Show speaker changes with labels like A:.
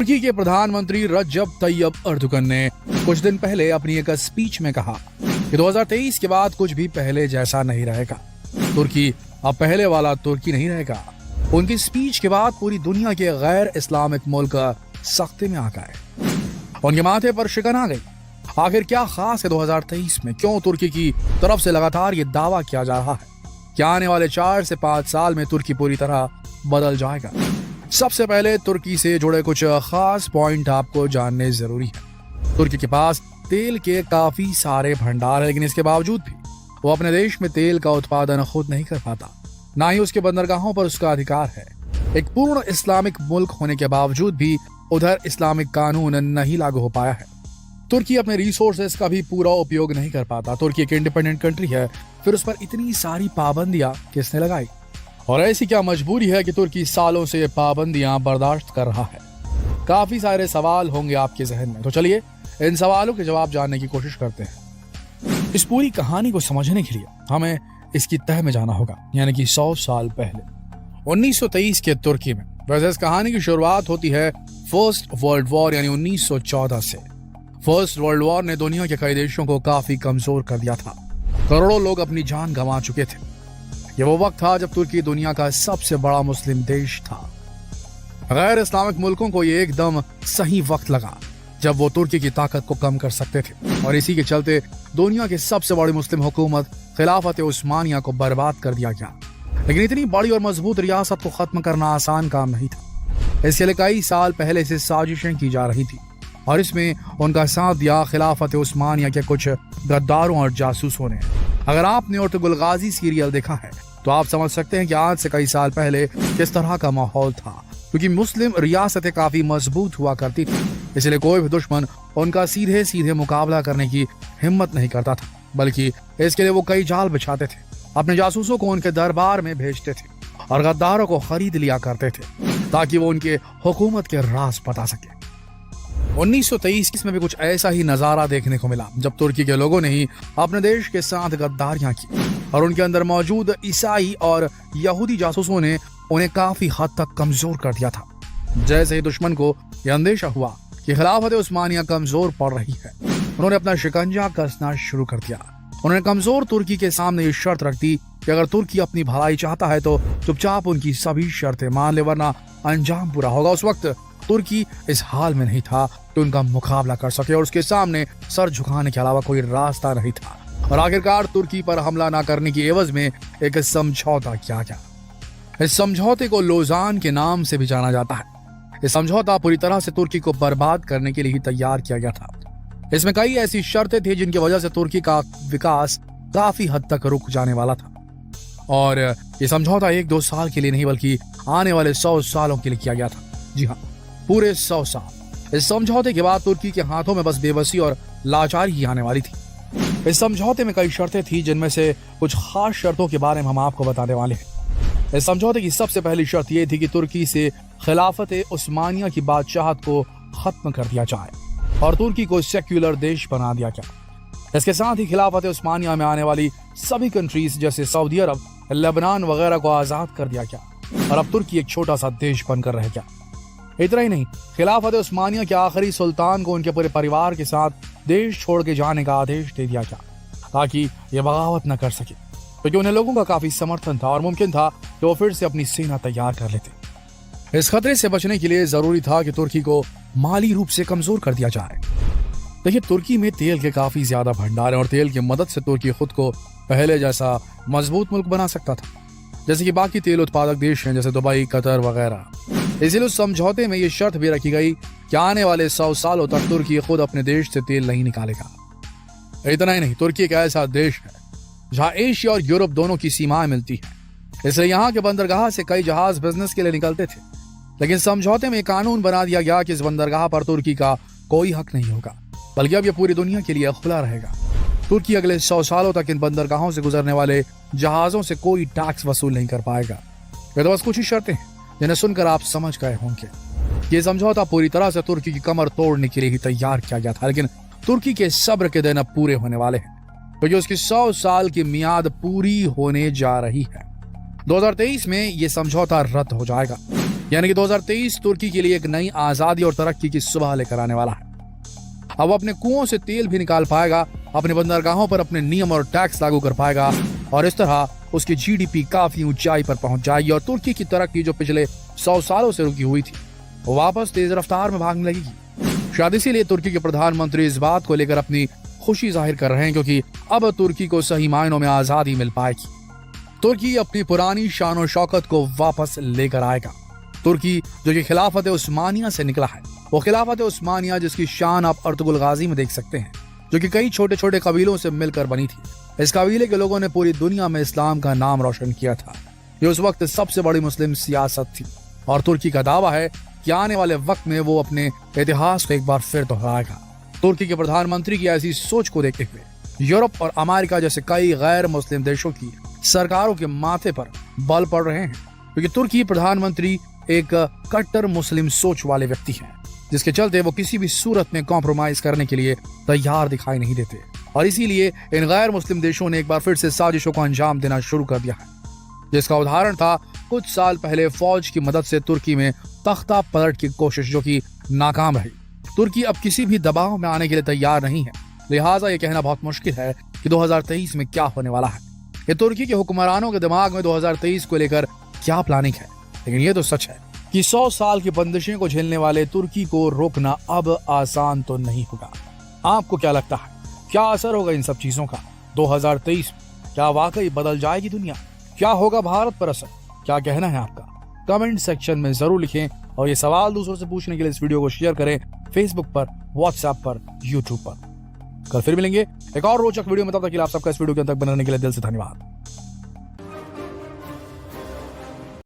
A: तुर्की के प्रधानमंत्री रजब तैयब अर्दोगन ने कुछ दिन पहले अपनी एक स्पीच में कहा कि 2023 के बाद कुछ भी पहले जैसा नहीं रहेगा। तुर्की अब पहले वाला तुर्की नहीं रहेगा। उनकी स्पीच के बाद पूरी दुनिया के गैर इस्लामिक मुल्क सख्ती में आ गए, उनके माथे पर शिकन आ गई। आखिर क्या खास है 2023 में? क्यों तुर्की की तरफ से लगातार ये दावा किया जा रहा है कि आने वाले 4 से 5 साल में तुर्की पूरी तरह बदल जाएगा? सबसे पहले तुर्की से जुड़े कुछ खास पॉइंट आपको जानने जरूरी है। तुर्की के पास तेल के काफी सारे भंडार है, लेकिन इसके बावजूद भी वो अपने देश में तेल का उत्पादन खुद नहीं कर पाता, ना ही उसके बंदरगाहों पर उसका अधिकार है। एक पूर्ण इस्लामिक मुल्क होने के बावजूद भी उधर इस्लामिक कानून नहीं लागू हो पाया है। तुर्की अपने रिसोर्सेज का भी पूरा उपयोग नहीं कर पाता। तुर्की एक इंडिपेंडेंट कंट्री है, फिर उस पर इतनी सारी पाबंदियां किसने लगाई? और ऐसी क्या मजबूरी है कि तुर्की सालों से पाबंदियां बर्दाश्त कर रहा है? काफी सारे सवाल होंगे आपके जहन में, तो चलिए इन सवालों के जवाब जानने की कोशिश करते हैं। इस पूरी कहानी को समझने के लिए हमें इसकी तह में जाना होगा, यानी कि 100 साल पहले 1923 के तुर्की में। वैसे इस कहानी की शुरुआत होती है फर्स्ट वर्ल्ड वॉर यानी 1914 से। फर्स्ट वर्ल्ड वॉर ने दुनिया के कई देशों को काफी कमजोर कर दिया था। करोड़ों लोग अपनी जान गंवा चुके थे। यह वो वक्त था जब तुर्की दुनिया का सबसे बड़ा मुस्लिम देश था। गैर इस्लामिक मुल्कों को यह एकदम सही वक्त लगा जब वो तुर्की की ताकत को कम कर सकते थे, और इसी के चलते दुनिया की सबसे बड़ी मुस्लिम हुकूमत खिलाफत उस्मानिया को बर्बाद कर दिया गया। लेकिन इतनी बड़ी और मजबूत रियासत को खत्म करना आसान काम नहीं था। इसके लिए कई साल पहले से साजिशें की जा रही थी, और इसमें उनका साथ दिया खिलाफत उस्मानिया के कुछ गद्दारों और जासूसों ने। अगर आपने अर्तुगरुल गाजी सीरियल देखा है तो आप समझ सकते हैं कि आज से कई साल पहले किस तरह का माहौल था, क्योंकि मुस्लिम रियासतें काफी मजबूत हुआ करती थी। इसलिए कोई भी दुश्मन उनका सीधे सीधे मुकाबला करने की हिम्मत नहीं करता था, बल्कि इसके लिए वो कई जाल बिछाते थे। अपने जासूसों को उनके दरबार में भेजते थे और गद्दारों को खरीद लिया करते थे ताकि वो उनके हुकूमत के राज बता सके। 1923 में भी कुछ ऐसा ही नजारा देखने को मिला, जब तुर्की के लोगों ने ही अपने देश के साथ गद्दारियां की और उनके अंदर मौजूद ईसाई और यहूदी जासूसों ने उन्हें काफी हद तक कमजोर कर दिया था। जैसे ही दुश्मन को यह अंदेशा हुआ कि खिलाफत उस्मानिया कमजोर पड़ रही है, उन्होंने अपना शिकंजा कसना शुरू कर दिया। उन्होंने कमजोर तुर्की के सामने ये शर्त रख दी कि अगर तुर्की अपनी भलाई चाहता है तो चुपचाप उनकी सभी शर्तें मान ले, वरना अंजाम पूरा होगा। उस वक्त तुर्की इस हाल में नहीं था कि उनका मुकाबला कर सके, और उसके सामने सर झुकाने के अलावा कोई रास्ता नहीं था। और आखिरकार तुर्की पर हमला न करने की एवज में एक समझौता किया गया। इस समझौते को लोजान के नाम से भी जाना जाता है। यह समझौता पूरी तरह से तुर्की को बर्बाद करने के लिए ही तैयार किया गया था। इसमें कई ऐसी शर्तें थी जिनकी वजह से तुर्की का विकास काफी हद तक रुक जाने वाला था, और यह समझौता 1-2 साल के लिए नहीं बल्कि आने वाले 100 सालों के लिए किया गया था। जी हाँ, पूरे 100 साल। इस समझौते के बाद तुर्की के हाथों में बस बेबसी और लाचारी ही आने वाली थी। इस समझौते में कई शर्तें थी, जिनमें से कुछ खास शर्तों के बारे में हम आपको बताने वाले हैं। इस समझौते की सबसे पहली शर्त यह थी कि तुर्की से खिलाफत उस्मानिया की बादशाहत को खत्म कर दिया जाए और तुर्की को सेक्युलर देश बना दिया गया। इसके साथ ही खिलाफत उस्मानिया में आने वाली सभी कंट्रीज जैसे सऊदी अरब, लेबनान वगैरह को आजाद कर दिया गया, और अब तुर्की एक छोटा सा देश बनकर रह गया। इतना ही नहीं, खिलाफत उस्मानिया के आखिरी सुल्तान को उनके पूरे परिवार के साथ देश छोड़ के जाने का आदेश दे दिया गया ताकि ये बगावत न कर सके, क्योंकि उन्हें लोगों का काफी समर्थन था और मुमकिन था कि वो फिर से अपनी सेना तैयार कर लेते। इस खतरे से बचने के लिए जरूरी था कि तुर्की को माली रूप से कमजोर कर दिया जाए। देखिए, तुर्की में तेल के काफी ज्यादा भंडार हैं और तेल की मदद से तुर्की खुद को पहले जैसा मजबूत मुल्क बना सकता था, जैसे कि बाकी तेल उत्पादक देश हैं जैसे दुबई, कतर वगैरह। इसलिए उस समझौते में ये शर्त भी रखी गई कि आने वाले 100 सालों तक तुर्की खुद अपने देश से तेल नहीं निकालेगा। इतना ही नहीं, तुर्की एक ऐसा देश है जहां एशिया और यूरोप दोनों की सीमाएं मिलती हैं, इसलिए यहाँ के बंदरगाह से कई जहाज बिजनेस के लिए निकलते थे। लेकिन समझौते में कानून बना दिया गया कि इस बंदरगाह पर तुर्की का कोई हक नहीं होगा, बल्कि अब यह पूरी दुनिया के लिए खुला रहेगा। तुर्की अगले 100 सालों तक इन बंदरगाहों से गुजरने वाले जहाजों से कोई टैक्स वसूल नहीं कर पाएगा। ये तो बस कुछ ही शर्तें हैं जिन्हें सुनकर आप समझ गए होंगे। ये समझौता पूरी तरह से तुर्की की कमर तोड़ने के लिए ही तैयार किया गया था, लेकिन तुर्की के सब्र के दिन अब पूरे होने वाले हैं, क्योंकि उसकी 100 साल की मियाद पूरी होने जा रही है। 2023 में यह समझौता रद्द हो जाएगा। यानी कि 2023 तुर्की के लिए एक नई आजादी और तरक्की की सुबह लेकर आने वाला है। अब वो अपने कुओं से तेल भी निकाल पाएगा, अपने बंदरगाहों पर अपने नियम और टैक्स लागू कर पाएगा और इस तरह उसकी जीडीपी काफी ऊंचाई पर पहुंच जाएगी और तुर्की की तरक्की जो पिछले 100 सालों से रुकी हुई थी वो वापस तेज रफ्तार में भागने लगेगी। शायद इसीलिए तुर्की के प्रधानमंत्री इस बात को लेकर अपनी खुशी जाहिर कर रहे हैं, क्योंकि अब तुर्की को सही मायनों में आजादी मिल पाएगी। तुर्की अपनी पुरानी शान और शौकत को वापस लेकर आएगा। तुर्की जो कि खिलाफत उस्मानिया से निकला है, वो खिलाफत उस्मानिया जिसकी शान आप अर्तुगरुल गाजी में देख सकते हैं, जो कि कई छोटे छोटे कबीलों से मिलकर बनी थी। इस कबीले के लोगों ने पूरी दुनिया में इस्लाम का नाम रोशन किया था। ये उस वक्त सबसे बड़ी मुस्लिम सियासत थी और तुर्की का दावा है कि आने वाले वक्त में वो अपने इतिहास को एक बार फिर दोहराएगा। तुर्की के प्रधानमंत्री की ऐसी सोच को देखते हुए यूरोप और अमेरिका जैसे कई गैर मुस्लिम देशों की सरकारों के माथे पर बल पड़ रहे हैं, क्योंकि तुर्की प्रधानमंत्री एक कट्टर मुस्लिम सोच वाले व्यक्ति हैं, जिसके चलते वो किसी भी सूरत में कॉम्प्रोमाइज करने के लिए तैयार दिखाई नहीं देते और इसीलिए इन गैर मुस्लिम देशों ने एक बार फिर से साजिशों को अंजाम देना शुरू कर दिया है, जिसका उदाहरण था कुछ साल पहले फौज की मदद से तुर्की में तख्ता पलट की कोशिश, जो कि नाकाम रही। तुर्की अब किसी भी दबाव में आने के लिए तैयार नहीं है, लिहाजा ये कहना बहुत मुश्किल है कि 2023 में क्या होने वाला है। ये तुर्की के हुक्मरानों के दिमाग में 2023 को लेकर क्या प्लानिंग है, लेकिन ये तो सच है कि 100 साल की बंदिशें को झेलने वाले तुर्की को रोकना अब आसान तो नहीं होगा। आपको क्या लगता है, क्या असर होगा इन सब चीजों का 2023? क्या वाकई बदल जाएगी दुनिया? क्या होगा भारत पर असर? क्या कहना है आपका? कमेंट सेक्शन में जरूर लिखें और ये सवाल दूसरों से पूछने के लिए इस वीडियो को शेयर करें फेसबुक पर, व्हाट्सएप पर, यूट्यूब पर। कल फिर मिलेंगे एक और रोचक वीडियो में, तब तक के लिए आप सबका इस वीडियो के अंत तक बने रहने के लिए दिल से धन्यवाद।